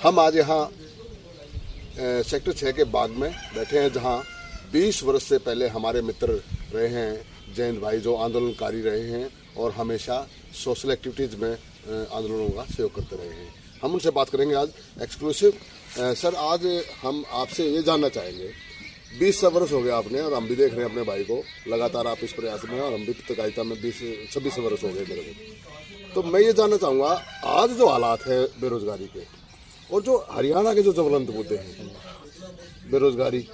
हम आज यहाँ सेक्टर 6 के बाग में बैठे हैं, जहाँ 20 वर्ष से पहले हमारे मित्र रहे हैं जयंत भाई, जो आंदोलनकारी रहे हैं और हमेशा सोशल एक्टिविटीज़ में आंदोलनों का सहयोग करते रहे हैं। हम उनसे बात करेंगे आज एक्सक्लूसिव। सर, आज हम आपसे ये जानना चाहेंगे, 20 वर्ष हो गए आपने, और हम भी देख रहे हैं अपने भाई को लगातार आप इस प्रयास में, और हम भी पत्रकारिता में 26 वर्ष हो गए मेरे को। तो मैं ये जानना चाहूँगा, आज जो हालात है बेरोजगारी के, और जो हरियाणा के जो ज्वलंत मुद्दे हैं, बेरोजगारी,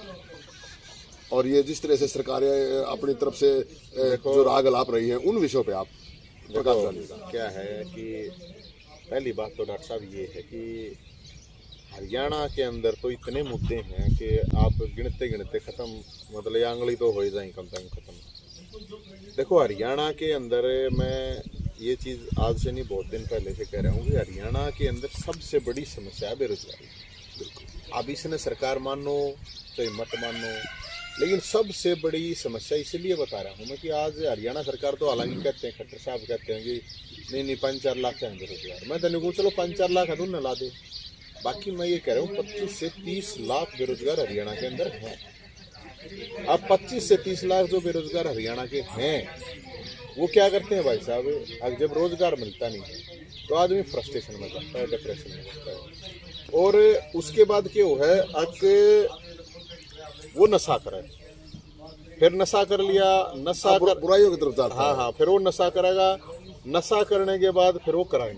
और ये जिस तरह से सरकारें अपनी तरफ से जो राग अलाप रही हैं, उन विषयों पे आप प्रकाश डालिएगा। क्या है कि पहली बात तो डॉक्टर साहब ये है कि हरियाणा के अंदर तो इतने मुद्दे हैं कि आप गिनते गिनते खत्म, मतलब आंगली तो हो ही जाए कम से कम खत्म। देखो, हरियाणा के अंदर मैं ये चीज़ आज से नहीं बहुत दिन पहले से कह रहा हूँ कि हरियाणा के अंदर सबसे बड़ी समस्या है बेरोजगारी। बिल्कुल, अब इसने सरकार मानो चाहे मत मानो, लेकिन सबसे बड़ी समस्या इसलिए बता रहा हूँ मैं कि आज हरियाणा सरकार तो हालांकि कहते हैं, खट्टर साहब कहते हैं कि नहीं 5-4 लाख हैं बेरोजगार। मैं तो चलो 5-4 लाख है ना ला दे, बाकी मैं ये कह रहा हूँ 25 से 30 लाख बेरोजगार हरियाणा के अंदर हैं। अब 25 से 30 लाख जो बेरोजगार हरियाणा के हैं, वो क्या करते हैं भाई साहब, अब जब रोजगार मिलता नहीं है तो आदमी फ्रस्ट्रेशन में जाता है, डिप्रेशन में जाता है, और उसके बाद क्या है, अब वो नशा करे, फिर नशा कर लिया, नशा कर बुराइयों की तरफ जाता है। हाँ, फिर वो नशा करेगा, नशा करने के बाद फिर वो क्राइम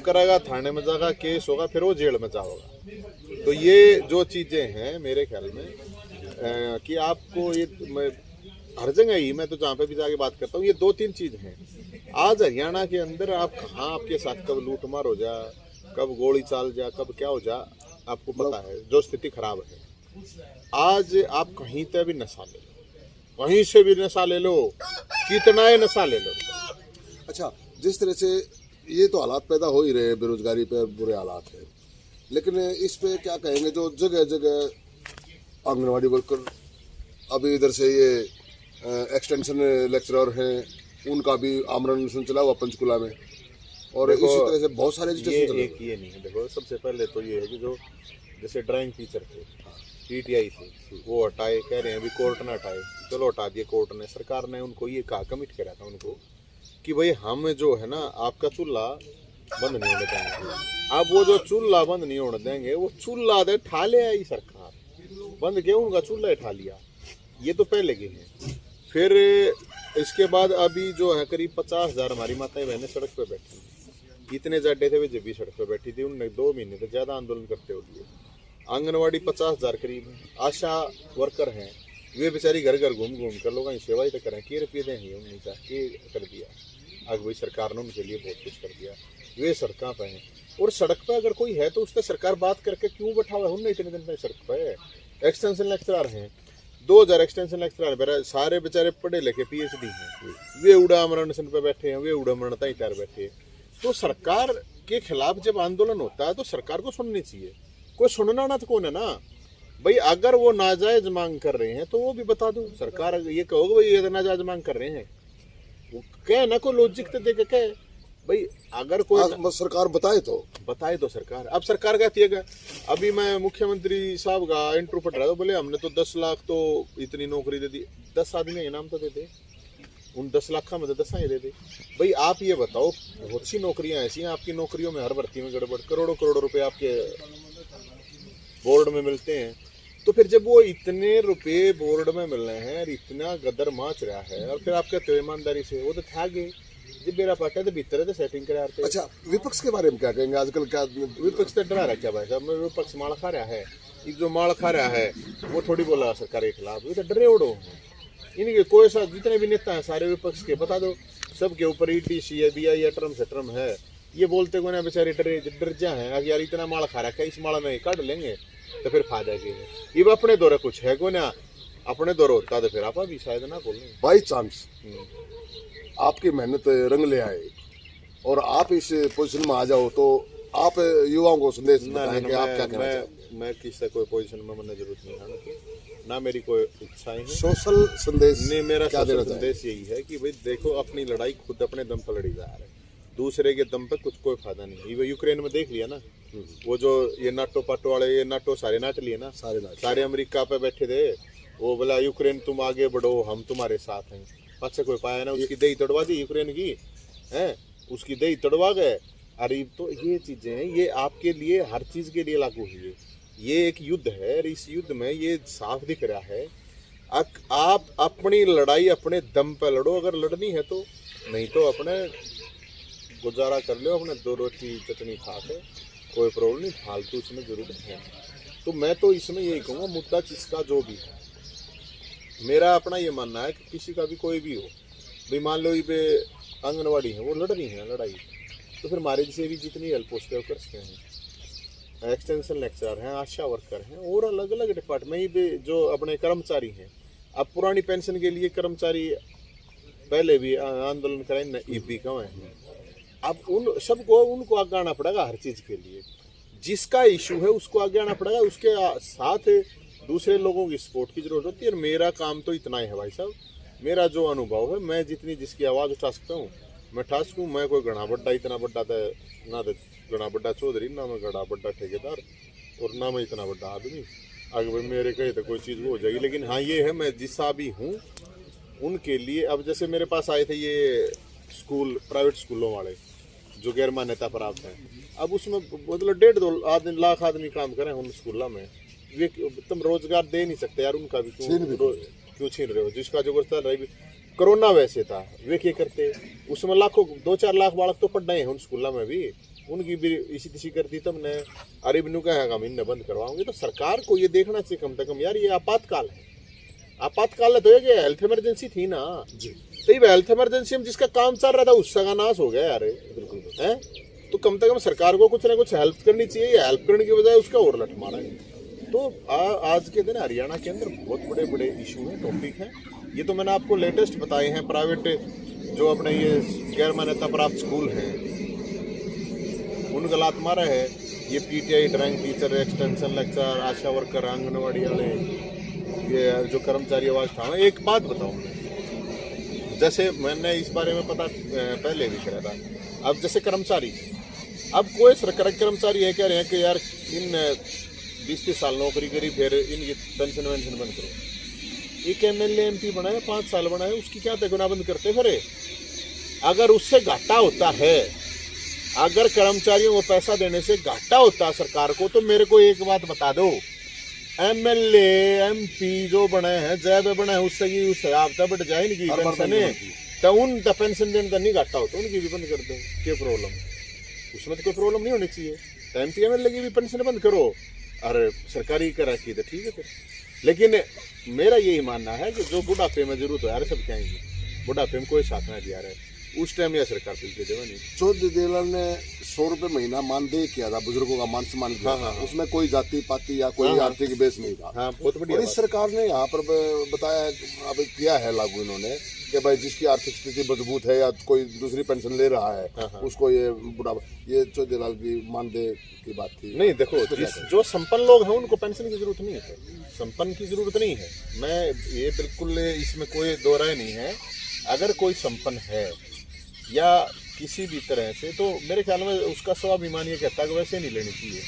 करेगा, थाने में जाएगा, केस होगा, फिर वो जेल में जाओगा। तो ये जो चीजें हैं मेरे ख्याल में कि आपको ये मैं हर जगह ही, मैं तो जहाँ पे भी जाके बात करता हूँ, ये 2-3 चीज हैं। आज हरियाणा के अंदर आप कहाँ आपके साथ कब लूटमार हो जा, कब गोली चाल जा, कब क्या हो जा, आपको पता है। जो स्थिति खराब है, आज आप कहीं से भी नशा ले लो, कहीं से भी नशा ले लो, कितना ही नशा ले लो। अच्छा, जिस तरह से ये तो हालात पैदा हो ही रहे हैं, बेरोजगारी पे बुरे हालात हैं, लेकिन इस पे क्या कहेंगे जो जगह जगह आंगनवाड़ी वर्कर, अभी इधर से ये एक्सटेंशन लेक्चरर हैं, उनका भी आमरण अनशन चला हुआ पंचकुला में, और इसी तरह से बहुत सारे ये नहीं है। देखो, सबसे पहले तो ये है कि जो जैसे ड्राइंग टीचर थे पीटीआई से, वो हटाए, कह रहे हैं अभी कोर्ट ने हटाए, चलो हटा दिए कोर्ट ने। सरकार ने उनको ये कहा, कमिट करा था उनको कि भाई हम जो है ना, आपका चूल्हा बंद नहीं होने देंगे। अब वो जो चूल्हा बंद नहीं होने देंगे, वो चूल्हा दे ठा ले आई सरकार, बंद गेहूं का चूल्हा ठा लिया। ये तो पहले के हैं। फिर इसके बाद अभी जो है करीब 50,000 हमारी माताएं बहनें सड़क पे बैठी, इतने जाडे थे वे जब भी सड़क पे बैठी थी, उनने 2 महीने से ज्यादा आंदोलन करते हो लिए। आंगनवाड़ी 50,000 करीब है, आशा वर्कर हैं, वे बेचारी घर घर घूम घूम कर लोगों की सेवाई तो करें, के रुपये दें उन्होंने के कर दिया। अब वही सरकार ने उनके लिए बहुत कुछ कर दिया, वे सड़कों पे हैं। और सड़क पे अगर कोई है तो उससे सरकार बात करके क्यों बैठा हुआ है, उनने इतने दिन में सड़क पे एक्सटेंशन लेक्चरर हैं, 2000 एक्सटेंशन लेक्चरर, सारे बेचारे पढ़े लिखे PhD हैं, वे उड़ा आमरण पे बैठे हैं, वे उड़ा मरणता ही तैयार बैठे हैं। तो सरकार के खिलाफ जब आंदोलन होता है तो सरकार को सुननी चाहिए, कोई सुनना ना तो कौन है ना भाई। अगर वो नाजायज मांग कर रहे हैं तो वो भी बता दो, सरकार ये कहोगे भाई ये नाजायज मांग कर रहे हैं, वो कहे ना, कोई लॉजिक तो देके कहे भाई। अगर कोई सरकार बताए तो सरकार, अब सरकार कहती है, अभी मैं मुख्यमंत्री साहब का इंटरव्यू पढ़ रहा था, बोले हमने तो 10 लाख तो इतनी नौकरी दे दी, 10 आदमी इनाम तो दे दे, उन 10 लाख में तो 10 ही दे दे भाई। आप ये बताओ, बहुत सी नौकरियां ऐसी हैं, आपकी नौकरियों में हर भर्ती में गड़बड़, करोड़ों रुपए आपके बोर्ड में मिलते हैं। तो फिर जब वो इतने रुपए बोर्ड में मिल रहे हैं और इतना गदर माच रहा है, और फिर आप कहते हो ईमानदारी से, वो तो था गए जब मेरा पार्टी तो भीतर है तो सेटिंग करा रहे। अच्छा, विपक्ष के बारे में क्या कहेंगे आजकल? क्या विपक्ष तो डरा रहा क्या भाई साहब, विपक्ष माल खा रहा है, जो माल खा रहा है वो थोड़ी बोला सरकार के खिलाफ, ये तो डरे उड़ो। इनके कोई सा जितने भी नेता हैं सारे विपक्ष के, बता दो सबके ऊपर ET, CBI या टर्म है, ये बोलते को ना बेचारे डर जा है यार, इतना माल खा रखा है, इस माल में काट लेंगे तो फिर फायदा क्या है। ये अपने दौरे कुछ है को ना, अपने दौरे होता तो फिर आप भी शायद ना बोलें। बाई चांस आपकी मेहनत रंग ले आए और आप इस पोजीशन में आ जाओ, तो आप युवाओं को संदेश बताएं कि आप क्या कहना चाहते? मैं किसी कोई पोजीशन में मैंने जरूरत नहीं है, ना मेरी कोई इच्छाएं हैं। सोशल संदेश नहीं, मेरा सोशल संदेश यही है कि भाई देखो, अपनी लड़ाई खुद अपने दम पर लड़ी जा रही है। दूसरे के दम पे कुछ कोई फायदा नहीं। ये यूक्रेन में देख लिया ना, वो जो ये नाटो पाटो वाले, ये नाटो सारे नाट लिए ना, सारे अमेरिका पे बैठे थे। वो बोला यूक्रेन तुम आगे बढ़ो, हम तुम्हारे साथ हैं। अच्छा कोई पाया ना, उसकी दही तड़वा दी यूक्रेन की, हैं उसकी दही तड़वा गए। अरे तो ये चीजें हैं, ये आपके लिए हर चीज के लिए लागू हुई है। ये एक युद्ध है और इस युद्ध में ये साफ दिख रहा है आप अपनी लड़ाई अपने दम पे लड़ो अगर लड़नी है तो, नहीं तो अपने गुजारा कर लो अपने 2 रोटी चटनी खा के, कोई प्रॉब्लम नहीं, फालतू इसमें जरूरत है। तो मैं तो इसमें यही कहूँगा, मुद्दा किसका जो भी है, मेरा अपना ये मानना है कि किसी का भी कोई भी हो, भाई मान लो ये आंगनवाड़ी है वो लड़ रही है लड़ाई, तो फिर हमारे जैसे भी जितनी हेल्प पोस्ट वर्कर्स के हैं, एक्सटेंशन लेक्चरर हैं, आशा वर्कर हैं और अलग अलग डिपार्टमेंट में जो अपने कर्मचारी हैं। अब पुरानी पेंशन के लिए कर्मचारी पहले भी आंदोलन करें, ईपी का है। अब उन सबको उनको आगे आना पड़ेगा हर चीज के लिए, जिसका इशू है उसको आगे आना पड़ेगा, उसके साथ दूसरे लोगों की सपोर्ट की जरूरत होती है। और मेरा काम तो इतना ही है भाई साहब, मेरा जो अनुभव है, मैं जितनी जिसकी आवाज़ उठा सकता हूँ मैं उठा सकूँ। मैं कोई घना बड्डा इतना बड्डा था ना, घना बड्डा चौधरी ना, मैं घना बड्डा ठेकेदार और ना मैं इतना बड्डा आदमी आगे भाई मेरे कहे तो कोई चीज़ वो हो जाएगी। लेकिन हाँ ये है, मैं जिसा भी हूँ उनके लिए। अब जैसे मेरे पास आए थे ये स्कूल, प्राइवेट स्कूलों वाले जो गैर मान्यता प्राप्त हैं, अब उसमें मतलब 1.5-2 लाख आदमी काम करें उन स्कूलों में, वे तुम रोजगार दे नहीं सकते यार, उनका भी क्यों छीन रहे हो? जिसका जो चल रहा है, कोरोना वैसे था, वे क्या करते, उसमें लाखों 2-4 लाख बालक तो पढ़ रहे हैं उन स्कूलों में भी, उनकी भी इसी तिसी करती तब ने अरे बिनू कहेगा महीने बंद करवाओगे। तो सरकार को ये देखना चाहिए कम से कम यार, ये आपातकाल है, आपातकाल तो ये हेल्थ इमरजेंसी थी ना जी, तो ये हेल्थ इमरजेंसी में जिसका काम चल रहा था उसका का नाश हो गया यार, बिल्कुल है। तो कम से कम सरकार को कुछ ना कुछ हेल्प करनी चाहिए, हेल्प करने की बजाय उसका और लठ मारा है। तो आज के दिन हरियाणा के अंदर बहुत बड़े बड़े इशू हैं, टॉपिक हैं। ये तो मैंने आपको लेटेस्ट बताए हैं। प्राइवेट जो अपने ये गैर मान्यता प्राप्त स्कूल हैं उन गलात मारा है, ये PTI, drawing teacher, extension lecture, ASHA worker, anganwadi वाले, ये जो कर्मचारी आवाज उठाए। एक बात बताऊँ, जैसे मैंने इस बारे में पता पहले भी करा था। अब जैसे कर्मचारी, अब कोई सरकारी कर्मचारी है कह रहे हैं कि यार इन 20-30 साल नौकरी करी, फिर इनकी पेंशन वेंशन बंद करो। एक एमएलए एमपी बनाए, 5 साल बनाए, उसकी क्या तगुना बंद करते फिर? अगर उससे घाटा होता है, अगर कर्मचारियों को पैसा देने से घाटा होता है सरकार को, तो मेरे को एक बात बता दो, एमएलए एमपी जो बने हैं, जैब बने हैं, उससे की उस हिसाब से बढ़ जाए इनकी पेंशन है, तो उन पेंशन देने का नहीं घाटा होता, उनकी भी बंद कर दो। क्या प्रॉब्लम है उसमें? तो कोई प्रॉब्लम नहीं होनी चाहिए। एमपी एमएलए की भी पेंशन बंद करो और सरकारी करा की तो ठीक है फिर। लेकिन मेरा यही मानना है कि जो बुढ़ापे में जरूरत हो यार, सब क्या आएंगे बुढ़ापे में, कोई साथ ना दिया रहे उस टाइम, या सरकार पैसे देवा नहीं। चौधरी देवलाल ने 100 रुपये महीना मानदेय किया था, बुजुर्गों का मान सम्मान किया था। उसमें कोई जाति पाति या कोई आर्थिक बेस नहीं था। बहुत बढ़िया। इस सरकार ने यहाँ पर बताया, अब किया है लागू इन्होंने कि भाई जिसकी आर्थिक स्थिति मजबूत है या कोई दूसरी पेंशन ले रहा है उसको ये बुढ़ापा, ये चौधरी देवलाल की मानदेय की बात थी। नहीं देखो, जो संपन्न लोग हैं उनको पेंशन की जरूरत नहीं है, संपन्न की जरूरत नहीं है। मैं ये बिल्कुल इसमें कोई दो राय नहीं है। अगर कोई संपन्न है या किसी भी तरह से, तो मेरे ख्याल में उसका स्वाभिमान ये कहता है कि वैसे नहीं लेनी चाहिए,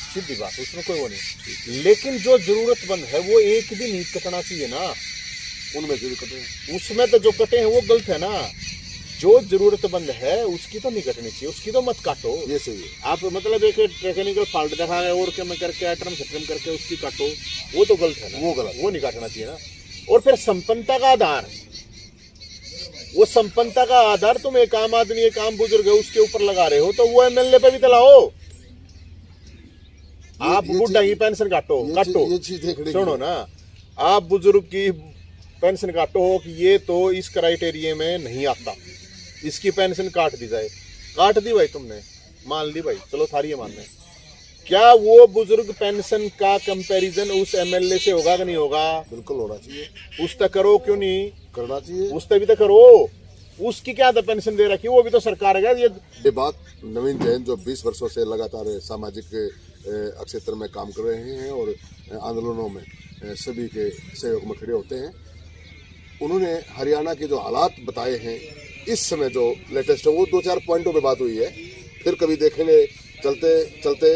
सीधी बात, उसमें कोई वो नहीं। लेकिन जो जरूरतमंद है वो एक भी नहीं कटना चाहिए ना, उनमें जो कटे, उसमें तो जो कटे हैं वो गलत है ना। जो जरूरतमंद है उसकी तो नहीं कटनी चाहिए, उसकी तो मत काटो। ये सही है। आप मतलब एक टेक्निकल फॉल्ट दिखा गए और क्या करके आइटम सत्रम करके उसकी काटो, वो तो गलत है ना, वो गलत, वो नहीं काटना चाहिए ना। और फिर संपन्नता का आधार, वो संपन्नता का आधार तुम एक आम आदमी, एक आम बुजुर्ग है उसके ऊपर लगा रहे हो, तो वो एमएलए पे भी तलाओ। आप बुढ़ा की पेंशन काटो, सुनो ना, आप बुजुर्ग की पेंशन काटो कि ये तो इस क्राइटेरिया में नहीं आता, इसकी पेंशन काट दी जाए। काट दी भाई तुमने, मान ली भाई, चलो थारी मानने, क्या वो बुजुर्ग पेंशन का कंपैरिजन उस एमएलए से होगा कि नहीं होगा? बिल्कुल होना चाहिए। उस तक करो, क्यों नहीं करना चाहिए? उस तक भी तो करो। उसकी क्या था पेंशन दे रखी, वो भी तो सरकार है। ये बात नवीन जैन जो 20 वर्षों से लगातार सामाजिक क्षेत्र में काम कर रहे हैं और आंदोलनों में सभी के सहयोग में खड़े होते हैं, उन्होंने हरियाणा के जो हालात बताए हैं, इस समय जो लेटेस्ट है वो 2-4 पॉइंटों पे बात हुई है, फिर कभी देखेंगे चलते चलते